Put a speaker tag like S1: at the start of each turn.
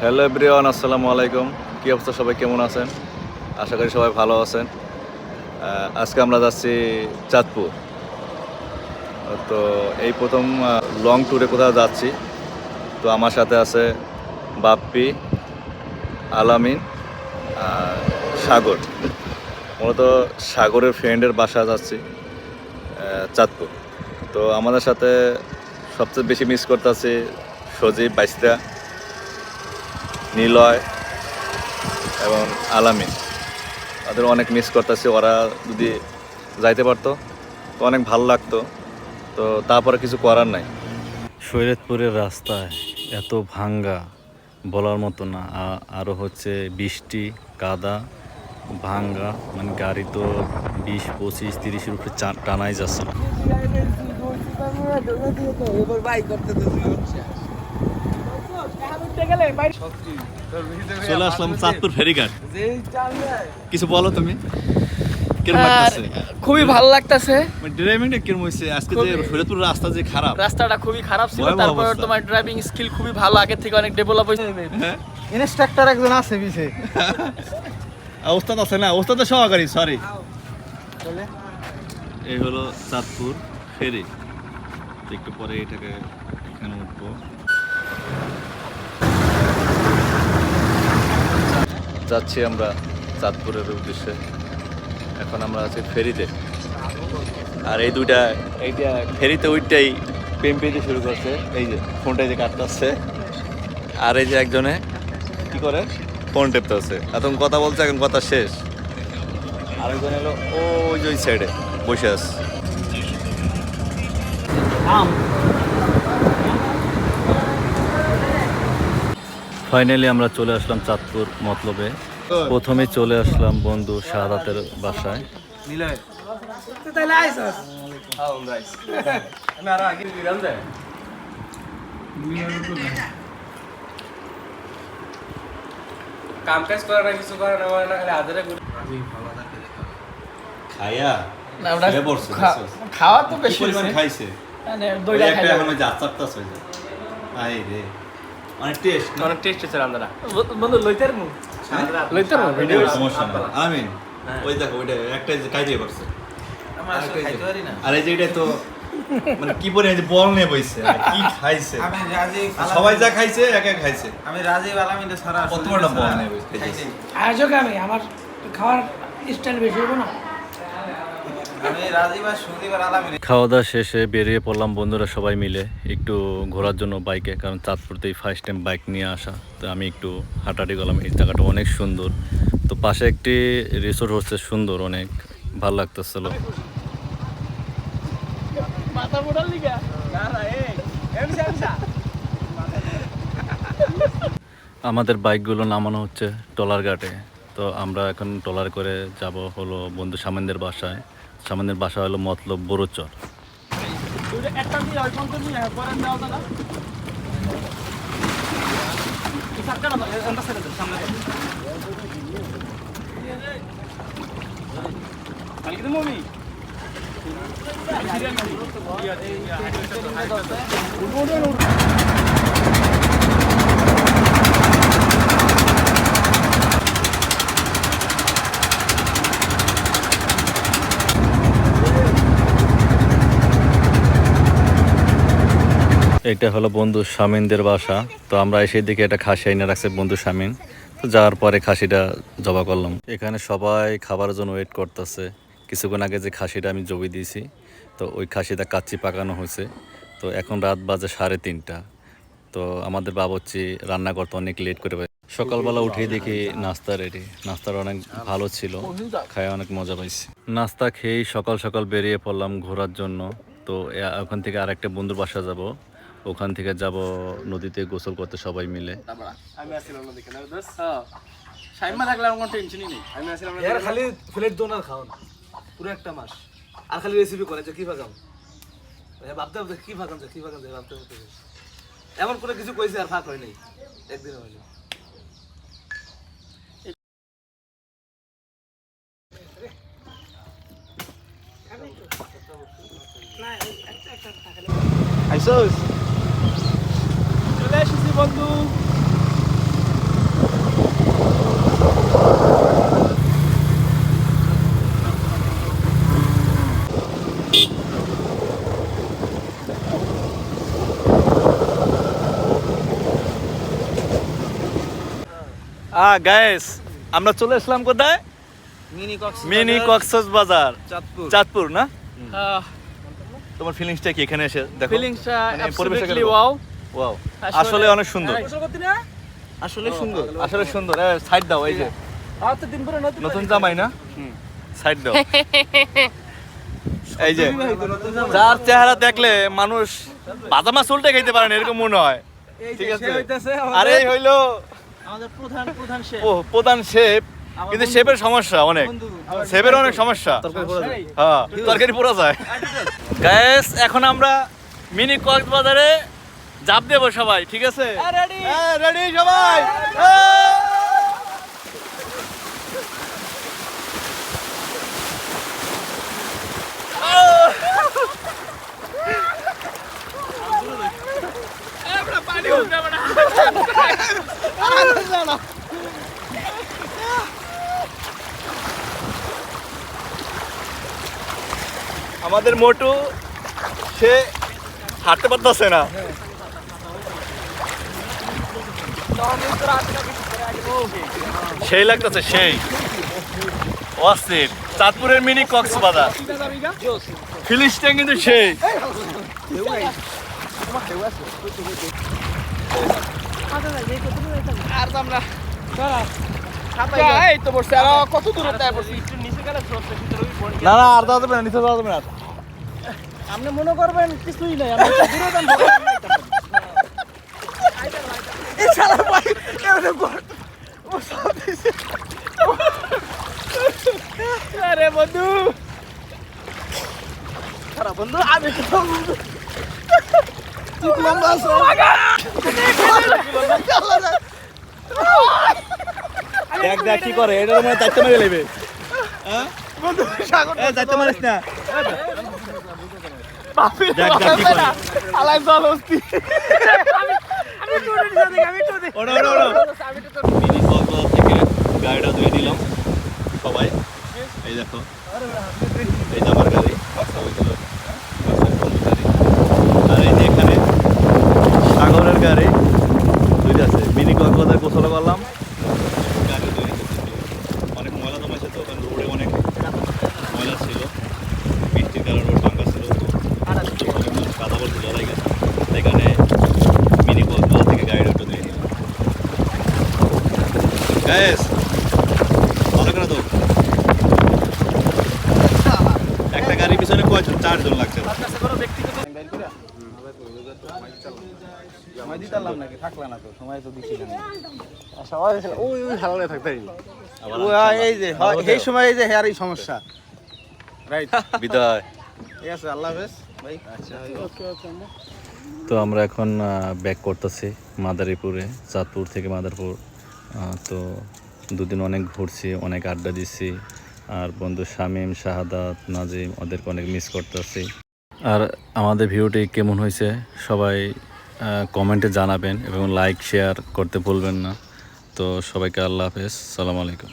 S1: Hello everyone, আসসালামু আলাইকুম। কী অবস্থা, সবাই কেমন আছেন? আশা করি সবাই ভালো আছেন। আজকে আমরা যাচ্ছি চাঁদপুর। তো এই প্রথম লং ট্যুরে কোথাও যাচ্ছি। তো আমার সাথে আছে বাপ্পি, আলামিন আর সাগর। মূলত সাগরের ফ্রেন্ডের বাসা যাচ্ছি চাঁদপুর। তো আমাদের সাথে সবচেয়ে বেশি মিস করতেছি সজীব, বাইসরা, নিলয় এবং আলামিন। তাদের অনেক মিস করতেছি। ওরা যদি যাইতে পারতো তো অনেক ভালো লাগতো, তো তারপরে কিছু করার নাই।
S2: শরীয়তপুরের রাস্তায় এত ভাঙ্গা বলার মতো না। আরও হচ্ছে বৃষ্টি, কাদা, ভাঙ্গা, মানে গাড়ি তো 20, 25, 30-এর উপরে টানাই যাচ্ছে না। চলে আসলাম চাঁদপুর ফেরিঘাট। কিছু বলো তুমি, কিরকম লাগতেছে?
S3: খুবই ভালো লাগতেছে।
S2: ড্রাইভিংটা কিরকম হয়েছে আজকে? যে শরীয়তপুর রাস্তা যে খারাপ,
S3: রাস্তাটা খুবই খারাপ ছিল,
S2: ভয়াবহ
S3: তারপর
S2: অবস্থা।
S3: তোমার ড্রাইভিং স্কিল খুবই ভালো, আগের থেকে অনেক ডেভেলপ হয়েছে।
S2: হ্যাঁ,
S4: ইনস্ট্রাক্টর একজন আছে পিছে।
S2: ওস্তাদ আছে না, ওস্তাদ সহকারী, সরি। এই হলো চাঁদপুর ফেরি। একটু পরে এটাকে এখানে উঠবো।
S1: যাচ্ছি আমরা চাঁদপুরের উদ্দেশ্যে। এখন আমরা আছি ফেরিতে। আর এই দুইটা, এইটা ফেরিতে ওইটাই প্রেম পেতে শুরু করছে। এই যে ফোনটা যে কাটতেছে, আর এই যে একজনে কি করে ফোন টেপতেছে। এখন কথা বলছে, এখন কথা শেষ। আরেকজন এলো ওই যে ওই সাইডে বসে আছে।
S2: ফাইনালি আমরা চলে আসলাম চাঁদপুর মতলবে। প্রথমে চলে আসলাম বন্ধু শাহাদাতের বাসায়।
S3: কাম কাজ করে না, কিছু করে না, মানে খালি আধারে
S1: খায়া
S3: না, ওটা
S1: শুয়ে পড়ছে,
S3: খাওয়া তো বেশি
S1: পরিমাণ
S3: হয়েছে।
S1: খাইছে।
S3: মানে
S1: ওই
S3: দইটা
S1: একটা
S3: খাইলাম।
S1: এখন ওই যে আচারটা হয়ে যায়। আই রে, অনেক টেস্ট।
S3: অনেক টেস্ট হয়েছে রান্নাটা। বন্ধু লইতার মুখ লইতার মুখ ভিডিও
S1: সমস্যা না। আমিন ওই দেখো, ওইটা একটা যে খাইতে পারছে। আর এই যে এটা তো মানে কি বলে, এই যে বল নিয়ে বইছে, আর কি খাইছে।
S4: আমি রাজীব
S1: সবাই যা খাইছে এক এক খাইছে।
S4: আমি রাজীব আলামিনটা ছাড়া
S1: কত বড় বল নিয়ে বইছে খাইছে।
S5: আয়োজক আমি, আমার খাওয়ার স্টাইল বেশি হবো না।
S4: আমি রাজীব আর সুদীপ আর আলামিন।
S2: খাওয়া দাওয়া শেষে বেরিয়ে পড়লাম বন্ধুরা সবাই মিলে একটু ঘোরার জন্য বাইকে, কারণ চাঁদপুরতেই ফার্স্ট টাইম বাইক নিয়ে আসা। তো আমি একটু হাঁটাহাঁটি করলাম। এই জায়গাটা অনেক সুন্দর। তো পাশে একটি রিসোর্ট হচ্ছে, সুন্দর, অনেক ভালো লাগতেছিল। আমাদের বাইকগুলো নামানো হচ্ছে টলার ঘাটে। তো আমরা এখন টলার করে যাব হলো বন্ধু সামেনদের বাসায়। সামেনদের বাসা হলো মতলব বড়চর। এটা হলো বন্ধু শামিনদের বাসা। তো আমরা এসে দিকে একটা খাসি আইনা রাখছে বন্ধু শামিন। তো যাওয়ার পরে খাসিটা জবা করলাম। এখানে সবাই খাবারের জন্য ওয়েট করতেছে। কিছুক্ষণ আগে যে খাসিটা আমি জবি দিয়েছি, তো ওই খাসিটা কাচ্চি পাকানো হয়েছে। তো এখন রাত বাজে 3:30। তো আমাদের বাবুর্চি রান্না করতে অনেক লেট করে পাই। সকালবেলা উঠেই দেখি নাস্তা রেডি। নাস্তার অনেক ভালো ছিল, খায় অনেক মজা পাইছি। নাস্তা খেয়েই সকাল সকাল বেরিয়ে পড়লাম ঘোরার জন্য। তো ওখান থেকে আরেকটা বন্ধুর বাসা যাব। ওখান থেকে যাব নদীতে গোসল করতে সবাই মিলে।
S3: আমি আসছিলাম না, দেখেন সাইমা থাকলে আমার কোনো টেনশনই নেই। আমি আসছিলাম
S4: এর খালি প্লেট দোনার খাওয়ান পুরো একটা মাস, আর খালি রেসিপি করে যে কি ভাগাম ভাবতে ভাবতে কি ভাগাম যে কি ভাগাম যে ভাবতে ভাবতে এমন করে কিছু কইছে আর ফাঁক হয় নাই একদিন হইলো।
S3: চলে এসেছি বন্ধু।
S1: গাইস আমরা চলে আসলাম কোথায়? মিনি কক্সবাজার, চাঁদপুর না? তোমার ফিলিংসটা কি এখানে এসে দেখো?
S3: ফিলিংসটা
S1: মানে পরিবেশটা
S3: অ্যাবসলিউটলি
S1: কেমন?
S3: ওয়াও।
S1: ওয়াও, আসলে অনেক সুন্দর, আসলে সুন্দর। সাইড দাও, এই যে নতুন জামাই না, সাইড দাও। এই যে যার চেহারা দেখলে মানুষ বাদামা চুলটা খাইতে পারে না এরকম মনে হয়, ঠিক আছে? আরে এই হইলো
S3: আমাদের প্রধান শেফ।
S1: ও প্রধান শেফ, কিন্তু শেফের সমস্যা অনেক, শেফের অনেক সমস্যা। হ্যাঁ, তরকারি পোড়া যায়। গ্যাস এখন আমরা মিনি কক্সবাজারে জাপ দেবো সবাই, ঠিক আছে? রেডি সবাই? আমাদের মোটু সে হাঁটতে পারতেছে না। সেই লাগতেছে, সেই অস্থির। চাঁদপুরের মিনি কক্সবাজার ফিলিংসটা কিন্তু সেই।
S3: কত দূরত্ব পড়ছি? নিচে গেলে
S1: না না, আর যাওয়া যাবে না, নিচে যাওয়া যাবে না।
S3: আপনি মনে করবেন কিছুই নাই, আমি দূরে যান। আরে বন্ধু, খারাপ বন্ধু, আমি
S1: দেখ দেখ কি করে, এটা তোমার দায়িত্ব মেরে নেবে। দায়িত্ব মারিস না। দেখ দেখ কি করে।
S3: আলাই জল হস্তি।
S1: ওড়ো ওড়ো ওড়ো। মিনি কক্সবাজার থেকে গাড়িটা ধুয়ে নিলাম সবাই। এই দেখো, এই যে আমার গাড়ি, ওইগুলো গাড়ি। আর এই যে এখানে সাগরের গাড়ি দুইটা আছে। মিনি কক্সবাজার গোসল করলাম, গাড়ি ধুয়ে নিতেছি। অনেক ময়লা জমেছে তো, ওখানে রোডে অনেক ময়লা ছিল, বৃষ্টির কারণে রোড ভাঙা ছিল, তো অনেক মানুষ কাদা বলতে জড়াই গেছে। এখানে মিনি কক্সবাজার থেকে গাড়িটা একটু ধুয়ে নিলাম। গ্যাস ভালো করে তো, একটা গাড়ির পিছনে কয়জন? 4 জন লাগছে।
S3: এই সময় এই যে হেয়ার এই সমস্যা।
S1: বিদায়।
S3: ঠিক আছে, আল্লাহ হাফেজ ভাই।
S2: তো আমরা এখন ব্যাক করতেছি মাদারীপুরে, চাঁদপুর থেকে মাদারীপুর। তো দুদিন অনেক ঘুরছি, অনেক আড্ডা দিচ্ছি, আর বন্ধু শামীম, শাহাদাত, নাজিম ওদেরকে অনেক মিস করতেছি। আর আমাদের ভিডিওটি কেমন হয়েছে সবাই কমেন্টে জানাবেন এবং লাইক শেয়ার করতে ভুলবেন না। তো সবাইকে আল্লাহ হাফেজ, সালাম আলাইকুম।